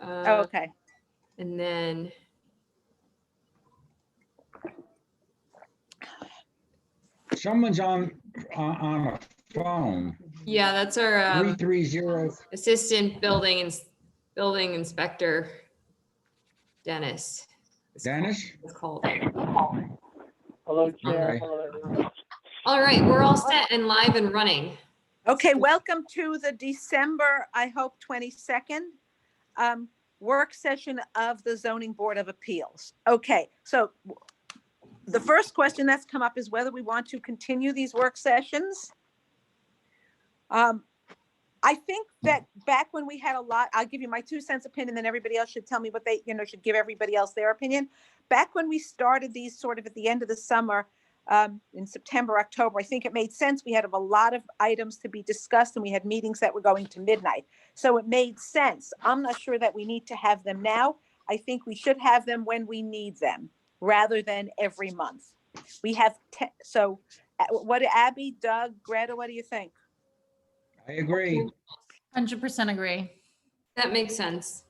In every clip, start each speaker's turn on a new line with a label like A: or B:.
A: Okay.
B: And then
C: Someone's on a phone.
B: yeah, that's our
C: 330.
B: assistant building inspector, Dennis.
C: Dennis?
B: It's called.
D: Hello, Chair.
C: Okay.
D: Hello, everyone.
B: All right, we're all set and live and running.
A: Okay, welcome to the December, I hope, 22nd work session of the Zoning Board of Appeals. Okay, so the first question that's come up is whether we want to continue these work sessions. I think that back when we had a lot, I'll give you my 2 cents opinion, then everybody else should tell me what they, should give everybody else their opinion. Back when we started these sort of at the end of the summer, in September, October, I think it made sense. We had a lot of items to be discussed and we had meetings that were going to midnight. So it made sense. I'm not sure that we need to have them now. I think we should have them when we need them rather than every month. We have, what, Abby, Doug, Greta, what do you think?
C: I agree.
E: 100% agree.
B: That makes sense.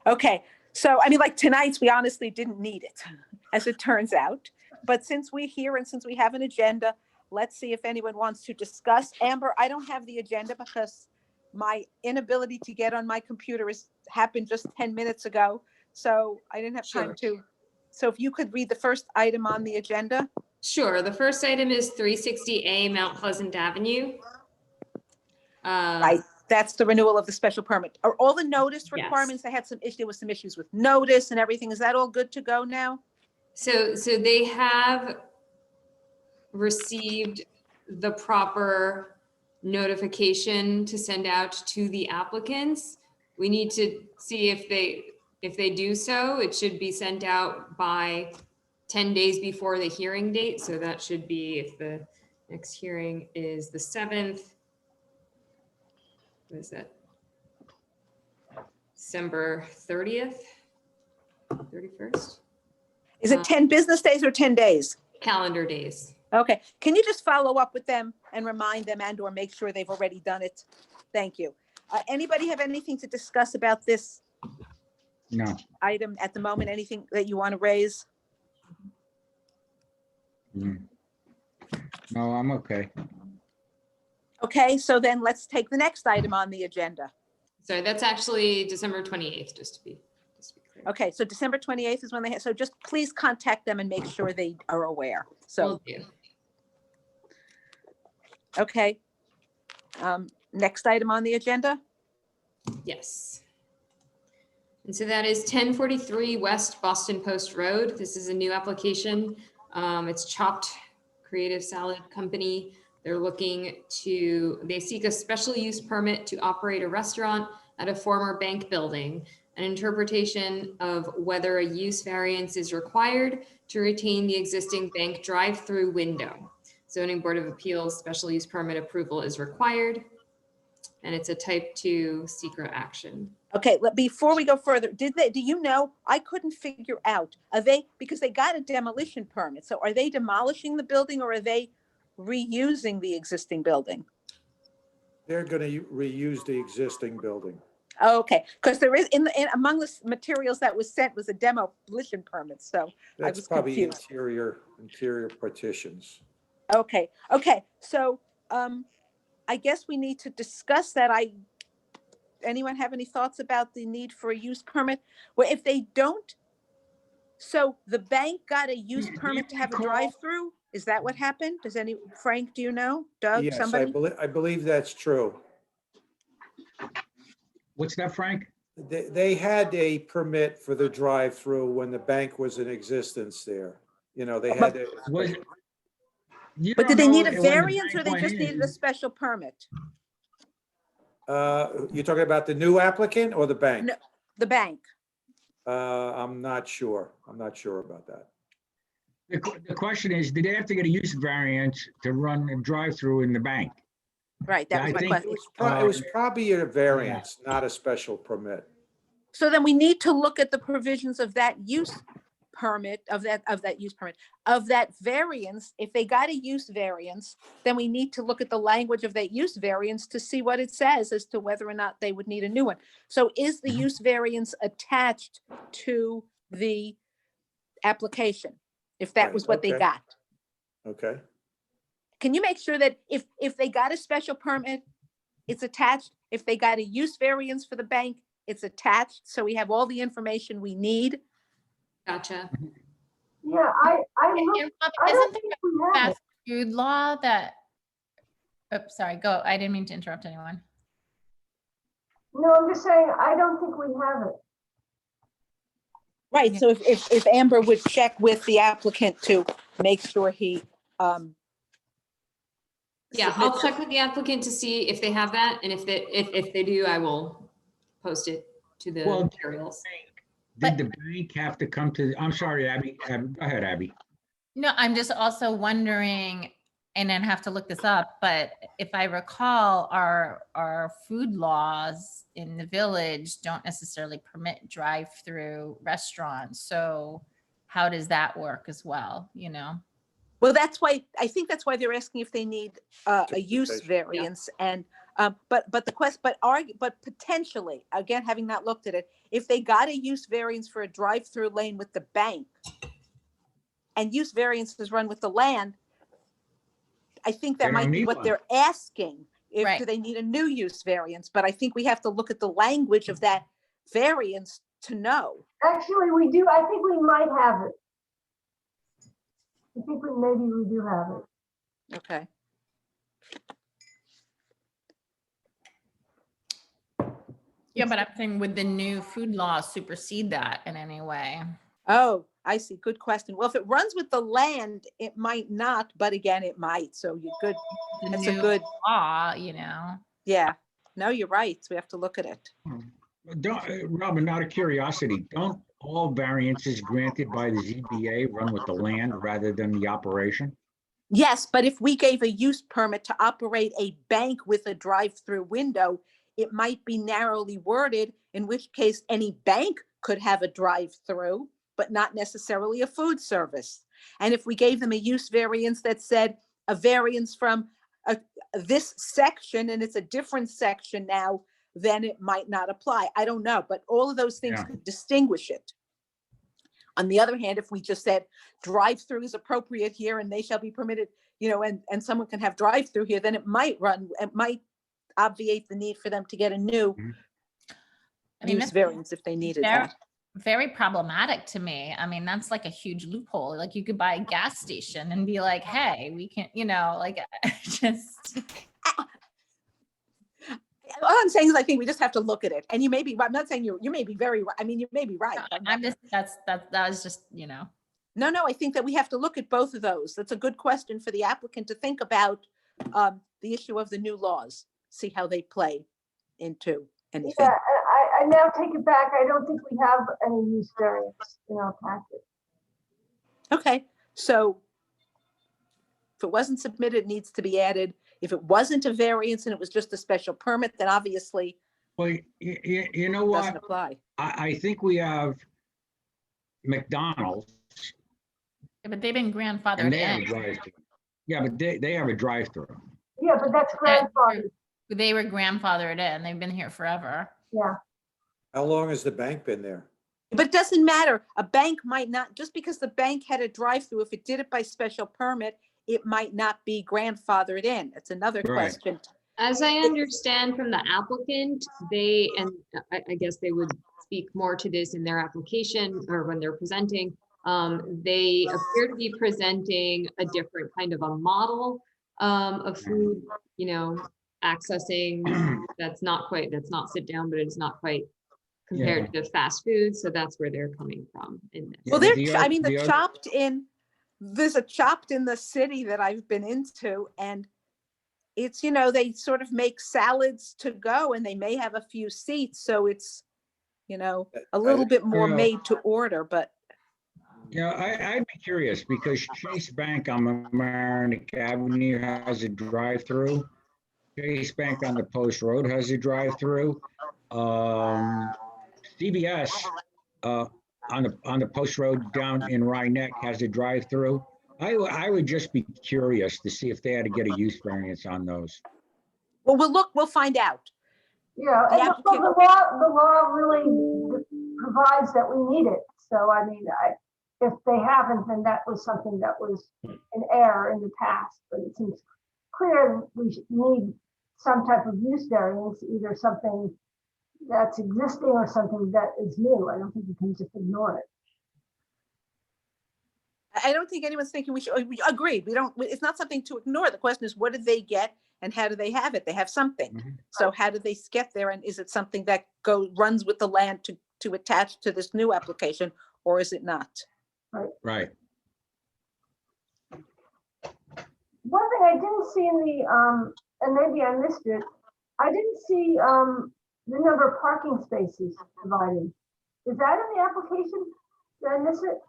A: Okay, so I mean, like tonight's, we honestly didn't need it, as it turns out. But since we're here and since we have an agenda, let's see if anyone wants to discuss. Amber, I don't have the agenda because my inability to get on my computer happened just 10 minutes ago. So I didn't have time to. So if you could read the first item on the agenda.
B: Sure. The first item is 360A Mount Pleasant Avenue.
A: Right, that's the renewal of the special permit. Are all the notice
B: Yes.
A: requirements? They had there was some issues with notice and everything. Is that all good to go now?
B: So they have received the proper notification to send out to the applicants. We need to see if they do so. It should be sent out by 10 days before the hearing date. So that should be, if the next hearing is the 7th, what is that? December 30th, 31st?
A: Is it 10 business days or 10 days?
B: Calendar days.
A: Okay, can you just follow up with them and remind them and or make sure they've already done it? Thank you. Anybody have anything to discuss about this
C: No.
A: item at the moment? Anything that you want to raise?
C: Mm. No, I'm okay.
A: Okay, so then let's take the next item on the agenda.
B: Sorry, that's actually December 28th, just to be clear.
A: Okay, so December 28th is when they have, so just please contact them and make sure they are aware. So,
B: Will do.
A: okay. Next item on the agenda?
B: Yes. And so that is 1043 West Boston Post Road. This is a new application. It's Chopped Creative Salad Company. They seek a special use permit to operate a restaurant at a former bank building. An interpretation of whether a use variance is required to retain the existing bank drive-through window. Zoning Board of Appeals special use permit approval is required. And it's a type 2 secret action.
A: Okay, before we go further, do you know, I couldn't figure out, because they got a demolition permit. So are they demolishing the building or are they reusing the existing building?
F: They're going to reuse the existing building.
A: Okay, because there is among the materials that was sent was a demolition permit. So I
F: That's
A: was
F: probably
A: confused.
F: interior partitions.
A: Okay, so I guess we need to discuss that. Anyone have any thoughts about the need for a use permit? Well, if they don't, so the bank got a use permit to have a drive-through? Is that what happened? Frank, do you know? Doug,
F: Yes,
A: somebody?
F: I believe that's true.
C: What's that, Frank?
F: They had a permit for the drive-through when the bank was in existence there. They had a.
A: But did they need a variance or they just needed a special permit?
F: You're talking about the new applicant or the bank?
A: No, the bank.
F: I'm not sure. I'm not sure about that.
C: The question is, did they have to get a use variance to run a drive-through in the bank?
A: Right, that
C: Yeah,
A: was
C: I
A: my
C: think-
A: question.
F: It was probably a variance, not a special permit.
A: So then we need to look at the provisions of that use permit, of that use permit, of that variance, if they got a use variance, then we need to look at the language of that use variance to see what it says as to whether or not they would need a new one. So is the use variance attached to the application? If that
F: Right,
A: was what they
F: okay.
A: got?
F: Okay,
A: Can you make sure that if they got a special permit, it's attached? If they got a use variance for the bank, it's attached, so we have all the information we need?
B: Gotcha.
D: Yeah, I looked,
E: Isn't
D: I don't
E: there
D: think
E: a
D: we have it.
E: fast food law that, oops, sorry, go. I didn't mean to interrupt anyone.
D: No, I'm just saying, I don't think we have it.
A: Right,
E: Yeah.
A: so if Amber would check with the applicant to make sure he,
B: Yeah, I'll
A: submits-
B: check with the applicant to see if they have that, and if they do, I will post it to the
C: Well,
B: materials.
C: Did the bank have to come to, I'm sorry, Abby, go ahead, Abby.
E: No, I'm just also wondering, and then have to look this up, but if I recall, our food laws in the village don't necessarily permit drive-through restaurants. So how does that work as well, you know?
A: well, that's why, I think that's why they're asking if they need a use
F: Justification.
A: variance and, but the quest, but potentially, again, having not looked at it, if they got a use variance for a drive-through lane with the bank and use variances run with the land, I think
C: They
A: that
C: don't
A: might be
C: need
A: what
C: one.
A: they're asking. If,
E: Right.
A: do they need a new use variance? But I think we have to look at the language of that variance to know.
D: Actually, we do, I think we might have it. I think maybe we do have it.
A: Okay.
E: Yeah, but I'm saying, would the new food law supersede that in any way?
A: Oh, I see. Good question. Well, if it runs with the land, it might not, but again, it might. So you're good.
E: The
A: That's a
E: new
A: good,
E: law, you know?
A: yeah. No, you're right. So we have to look at it.
C: Robin, out of curiosity, don't all variances granted by the ZBA run with the land rather than the operation?
A: Yes, but if we gave a use permit to operate a bank with a drive-through window, it might be narrowly worded, in which case any bank could have a drive-through, but not necessarily a food service. And if we gave them a use variance that said a variance from this section and it's a different section now, then it might not apply. I don't know, but all of those things
C: Yeah.
A: could distinguish it. On the other hand, if we just said drive-through is appropriate here and they shall be permitted, you know, and someone can have drive-through here, then it might obviate the need for them to get a new
E: I mean,
A: use
E: that's
A: variance if they needed
E: very,
A: that.
E: very problematic to me. I mean, that's like a huge loophole. Like, you could buy a gas station and be like, hey, we can, you know, like, just,
A: All I'm saying is I think we just have to look at it. And you may be, I'm not saying you may be very, I mean, you may be right.
E: I'm just, that was just, you know.
A: No, I think that we have to look at both of those. That's a good question for the applicant to think about the issue of the new laws, see how they play into anything.
D: Yeah, I now take it back. I don't think we have any use variance in our packet.
A: Okay, so if it wasn't submitted, it needs to be added. If it wasn't a variance and it was just a special permit, then obviously
C: Well, you know
A: it
C: what?
A: doesn't apply.
C: I think we have McDonald's
E: Yeah, but they've been grandfathered
C: and they have a
E: in.
C: drive-through. Yeah, but they have a drive-through.
D: Yeah, but that's grandfathered.
E: They were grandfathered in. They've been here forever.
D: Yeah,
F: How long has the bank been there?
A: But it doesn't matter. A bank might not, just because the bank had a drive-through, if it did it by special permit, it might not be grandfathered in. It's another
C: Right.
A: question.
B: As I understand from the applicant, they, and I guess they would speak more to this in their application or when they're presenting, they appear to be presenting a different kind of a model of food, you know, accessing, that's not sit down, but it's not quite compared to fast food. So that's where they're coming from in this.
A: Well,
C: Yeah,
A: they're, I mean,
C: the other-
A: there's a Chopped in the city that I've been into, and it's, you know, they sort of make salads to go and they may have a few seats. So it's, you know, a little bit more
C: Yeah.
A: made to order, but
C: Yeah, I'd be curious because Chase Bank on Mamaroneck Avenue has a drive-through. Chase Bank on the Post Road has a drive-through. CVS on the post road down in Rhinebeck has a drive-through. I would just be curious to see if they had to get a use variance on those.
A: Well, we'll find out.
D: Yeah,
A: The
D: and the law really provides that we need it. So I mean, if they haven't, then that was something that was an error in the past. But it seems clear we need some type of use variance, either something that's existing or something that is new. I don't think you can just ignore it.
A: I don't think anyone's thinking we agreed. It's not something to ignore. The question is, what did they get and how do they have it? They have something.
C: Mhm.
A: So how did they get there? And is it something that runs with the land to attach to this new application, or is it not?
C: Right.
D: One thing I didn't see in the, and maybe I missed it, I didn't see the number of parking spaces provided. Is that in the application? Did I miss it?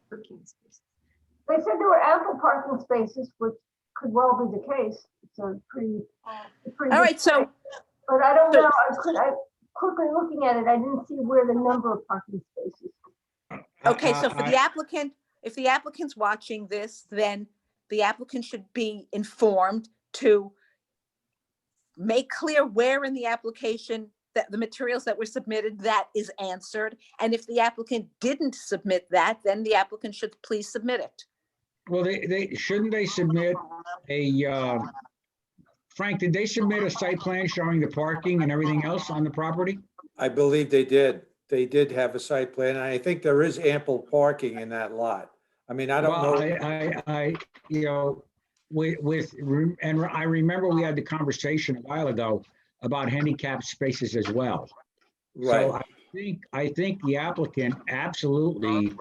B: Parking space.
D: They said there were ample parking spaces, which could well be the case. It's a pretty.
A: All right, so
D: But I don't
A: so-
D: know, I quickly looking at it, I didn't see where the number of parking spaces.
A: Okay, so for
C: I-
A: the applicant, if the applicant's watching this, then the applicant should be informed to make clear where in the application that the materials that were submitted, that is answered. And if the applicant didn't submit that, then the applicant should please submit it.
C: Well, shouldn't they submit a, Frank, did they submit a site plan showing the parking and everything else on the property?
F: I believe they did. They did have a site plan, and I think there is ample parking in that lot. I mean, I don't
C: Well,
F: know.
C: I, you know, and I remember we had the conversation a while ago about handicap spaces as well. So
F: Right,
C: I think the applicant absolutely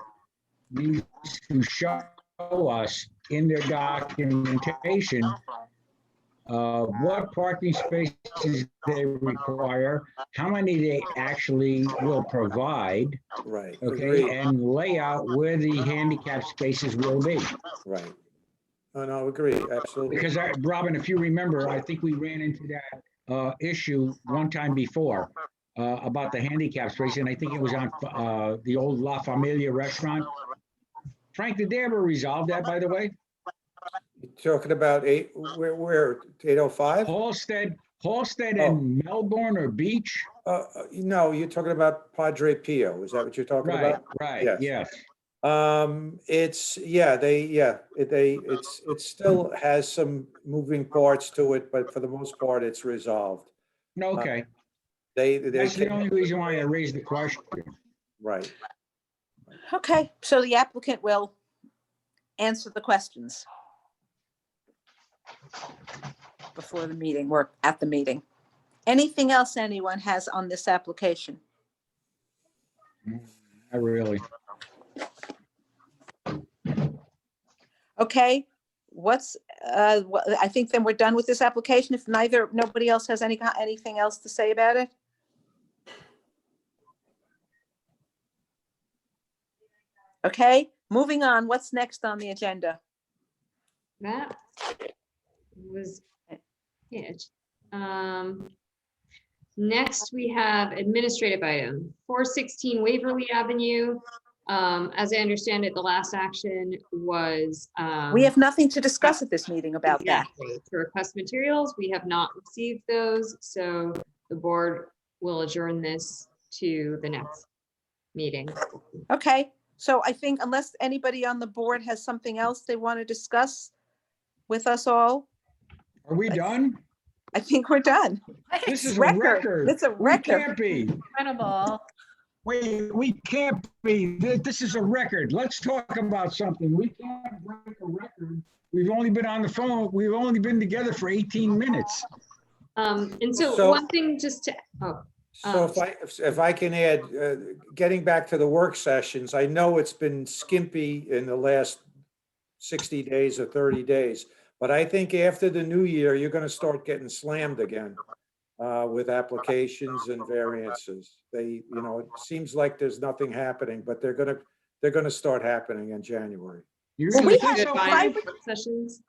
C: needs to show us in their documentation what parking spaces they require, how many they actually will provide,
F: right.
C: okay,
F: Agreed.
C: and lay out where the handicap spaces will be.
F: Right. Oh, no, agree, absolutely.
C: Because Robin, if you remember, I think we ran into that issue one time before about the handicap space, and I think it was on the old La Familia restaurant. Frank, did they ever resolve that, by the way?
F: You're talking about where, 805?
C: Halsted
F: Oh.
C: and Melbourne or Beach?
F: No, you're talking about Padre Pio. Is that what you're talking
C: Right,
F: about?
C: right,
F: Yes.
C: yes.
F: It still has some moving parts to it, but for the most part, it's resolved.
C: No, okay.
F: They
C: That's the only
F: can,
C: reason why I raised the question.
F: right.
A: Okay, so the applicant will answer the questions before the meeting or at the meeting. Anything else anyone has on this application?
C: Not really.
A: Okay, I think then we're done with this application if nobody else has anything else to say about it? Okay, moving on, what's next on the agenda?
B: That was it. Next, we have administrative item, 416 Waverly Avenue. As I understand it, the last action was.
A: We have nothing to discuss at this meeting about that.
B: Exactly. To request materials, we have not received those, so the board will adjourn this to the next meeting.
A: Okay, so I think unless anybody on the board has something else they want to discuss with us all,
C: Are we done?
A: I think we're done.
C: This is a record.
A: It's a
C: We
A: record.
C: can't be.
E: Incredible.
C: Wait, we can't be. This is a record. Let's talk about something. We can't break a record. We've only been on the phone. We've only been together for 18 minutes.
B: And so
F: So-
B: one thing just to,
F: So if I can add, getting back to the work sessions, I know it's been skimpy in the last 60 days or 30 days, but I think after the new year, you're going to start getting slammed again with applications and variances. It seems like there's nothing happening, but they're going to start happening in January.
C: You
A: Well,
C: really
A: we
C: think
A: have
C: so,
A: five-
C: Frank?
B: work sessions.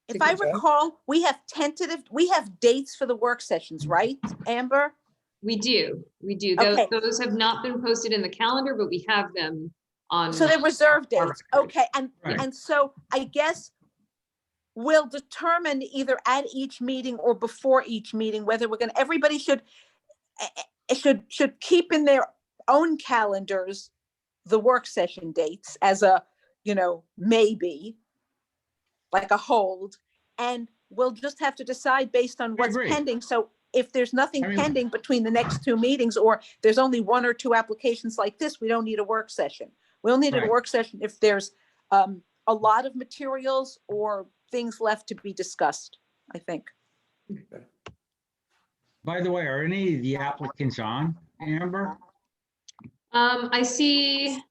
A: If I
F: What's that?
A: recall, we have dates for the work sessions, right, Amber?
B: We do.
A: Okay.
B: Those have not been posted in the calendar, but we have them on.
A: So they're reserved dates.
B: record.
A: Okay, and,
C: Right.
A: and so I guess we'll determine either at each meeting or before each meeting, whether we're gonna, everybody should keep in their own calendars the work session dates as a, maybe, like a hold, and we'll just have to decide based on what's
C: agree.
A: pending. So if there's nothing
C: I mean-
A: pending between the next two meetings, or there's only one or two applications like this, we don't need a work session. We'll need a
C: Right.
A: work session if there's a lot of materials or things left to be discussed, I think.
C: By the way, are any of the applicants on, Amber?
B: I see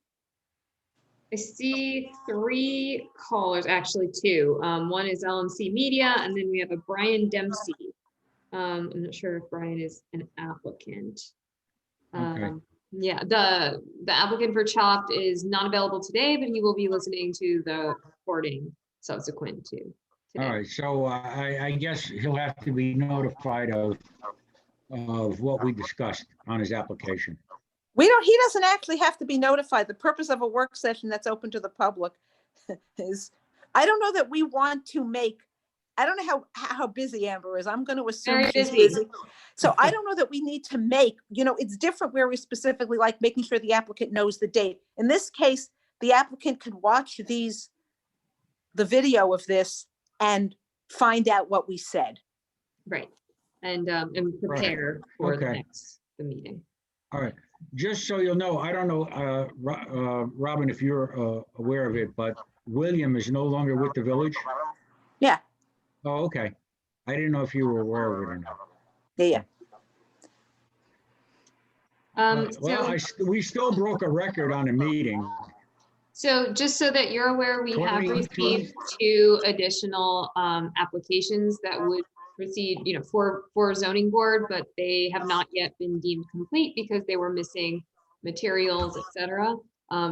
B: 3 callers, actually 2. One is LMC Media, and then we have a Brian Dempsey. I'm not sure if Brian is an applicant.
C: Okay.
B: Yeah, the applicant for Chopped is not available today, but he will be listening to the recording subsequent to
C: All
B: today.
C: right, so I guess he'll have to be notified of what we discussed on his application.
A: He doesn't actually have to be notified. The purpose of a work session that's open to the public is, I don't know that we want to make, I don't know how busy Amber is. I'm going to assume
B: Very
A: she's
B: busy.
A: busy. So I don't know that we need to make, it's different where we specifically like making sure the applicant knows the date. In this case, the applicant could watch the video of this and find out what we said.
B: Right. And prepare for
C: Okay.
B: the meeting.
C: All right, just so you'll know, I don't know, Robin, if you're aware of it, but William is no longer with the village?
A: Yeah.
C: Oh, okay. I didn't know if you were aware of it or not.
A: Yeah.
C: Well, we still broke a record on a meeting.
B: So just so that you're aware, we have
C: 20,
B: received 2 additional applications that would proceed, for zoning board, but they have not yet been deemed complete because they were missing materials, et cetera.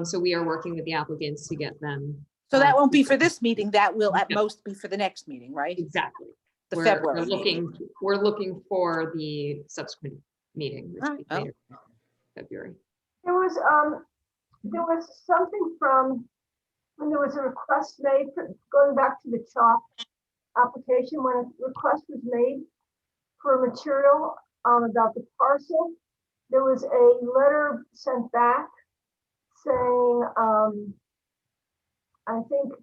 B: So we are working with the applicants to get them.
A: So that won't be for this meeting. That will at
B: Yeah.
A: most be for the next meeting, right?
B: Exactly.
A: The
B: We're
A: February meeting.
B: looking for the subsequent meeting, which will be
A: Alright,
B: later February.
D: There was something from, when there was a request made, going back to the CHOP application, when a request was made for material about the parcel, there was a letter sent back saying, I think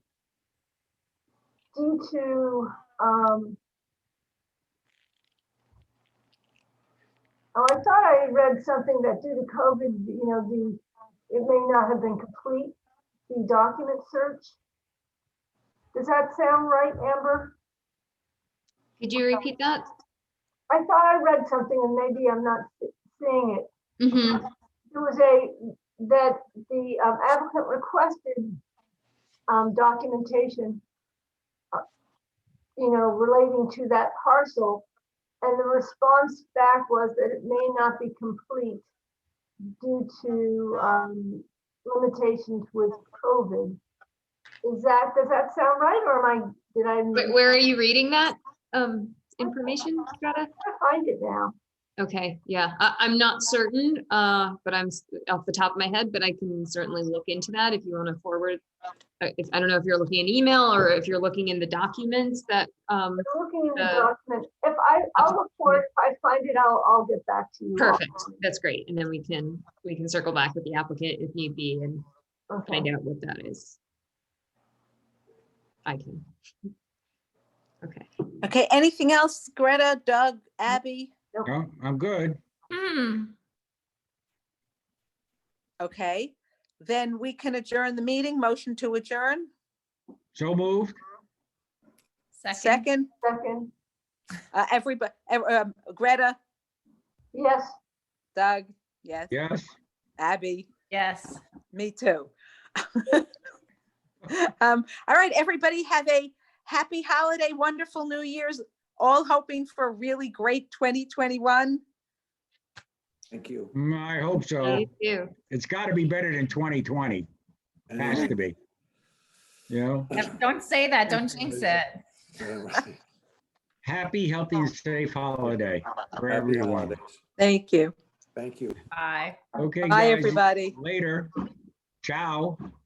D: due to, I thought I read something that due to COVID, it may not have been complete, the document search. Does that sound right, Amber?
B: Could you repeat that?
D: I thought I read something and maybe I'm not seeing it.
B: Mm-hmm.
D: There was that the applicant requested documentation, relating to that parcel. And the response back was that it may not be complete due to limitations with COVID. Does that sound right, or did I?
B: Where are you reading that information, Greta?
D: I find it now.
B: Okay, yeah, I'm not certain, but I'm off the top of my head, but I can certainly look into that if you want to forward. I don't know if you're looking in email or if you're looking in the documents that.
D: I'm looking in the document. I'll look for it. If I find it, I'll get back to you.
B: Perfect, that's great, and then we can circle back with the applicant if need be and
D: Okay.
B: find out what that is. I can. Okay.
A: Okay, anything else, Greta, Doug, Abby?
C: No, I'm good.
A: Okay, then we can adjourn the meeting. Motion to adjourn.
C: So moved?
A: Second,
D: Second,
A: everybody, Greta,
D: yes.
A: Doug, yes,
C: Yes?
A: Abby,
E: Yes.
A: me too. All right, everybody have a happy holiday, wonderful New Year's, all hoping for a really great 2021.
F: Thank you.
C: I hope so.
B: Thank you.
C: It's got to be better than 2020. Has to be. You know?
E: Don't say that. Don't jinx it.
C: happy, healthy, and safe holiday for
F: Happy
C: everyone.
F: holidays.
A: Thank you.
F: Thank you.
E: Bye.
C: Okay,
A: Bye,
C: guys,
A: everybody.
C: later. Ciao.